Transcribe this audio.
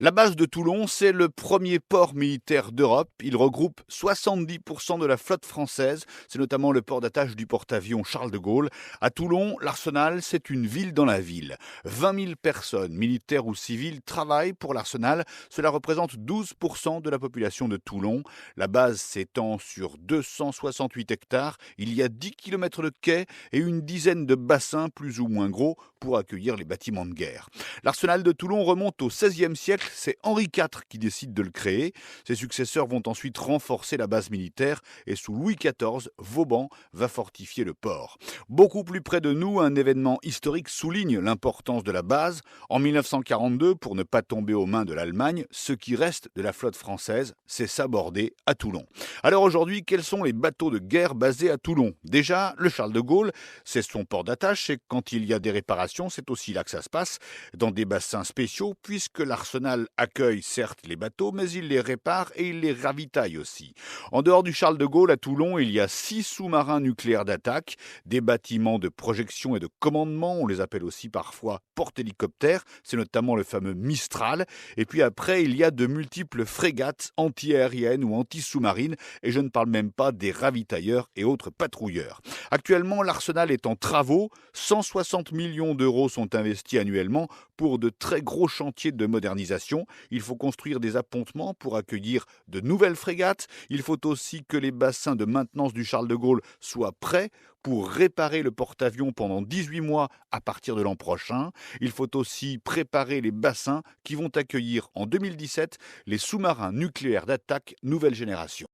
La base de Toulon, c'est le premier port militaire d'Europe. Il regroupe 70% de la flotte française. C'est notamment le port d'attache du porte-avions Charles de Gaulle. À Toulon, l'Arsenal, c'est une ville dans la ville. 20 000 personnes, militaires ou civiles, travaillent pour l'Arsenal. Cela représente 12% de la population de Toulon. La base s'étend sur 268 hectares. Il y a 10 kilomètres de quais et une dizaine de bassins plus ou moins gros pour accueillir les bâtiments de guerre. L'Arsenal de Toulon remonte au XVIe siècle. C'est Henri IV qui décide de le créer. Ses successeurs vont ensuite renforcer la base militaire et sous Louis XIV, Vauban va fortifier le port. Beaucoup plus près de nous, un événement historique souligne l'importance de la base. En 1942, pour ne pas tomber aux mains de l'Allemagne, ce qui reste de la flotte française s'est sabordé à Toulon. Alors aujourd'hui, quels sont les bateaux de guerre basés à Toulon? Déjà, le Charles de Gaulle, c'est son port d'attache et quand il y a des réparations, c'est aussi là que ça se passe, dans des bassins spéciaux, puisque l'Arsenal accueille certes les bateaux, mais il les répare et il les ravitaille aussi. En dehors du Charles de Gaulle, à Toulon, il y a 6 sous-marins nucléaires d'attaque, des bâtiments de projection et de commandement, on les appelle aussi parfois porte-hélicoptères, c'est notamment le fameux Mistral, et puis après, il y a de multiples frégates anti-aériennes ou anti-sous-marines, et je ne parle même pas des ravitailleurs et autres patrouilleurs. Actuellement, l'Arsenal est en travaux, 160 millions d'euros sont investis annuellement pour de très gros chantiers de modernisation. Il faut construire des appontements pour accueillir de nouvelles frégates. Il faut aussi que les bassins de maintenance du Charles de Gaulle soient prêts pour réparer le porte-avions pendant 18 mois à partir de l'an prochain. Il faut aussi préparer les bassins qui vont accueillir en 2017 les sous-marins nucléaires d'attaque nouvelle génération.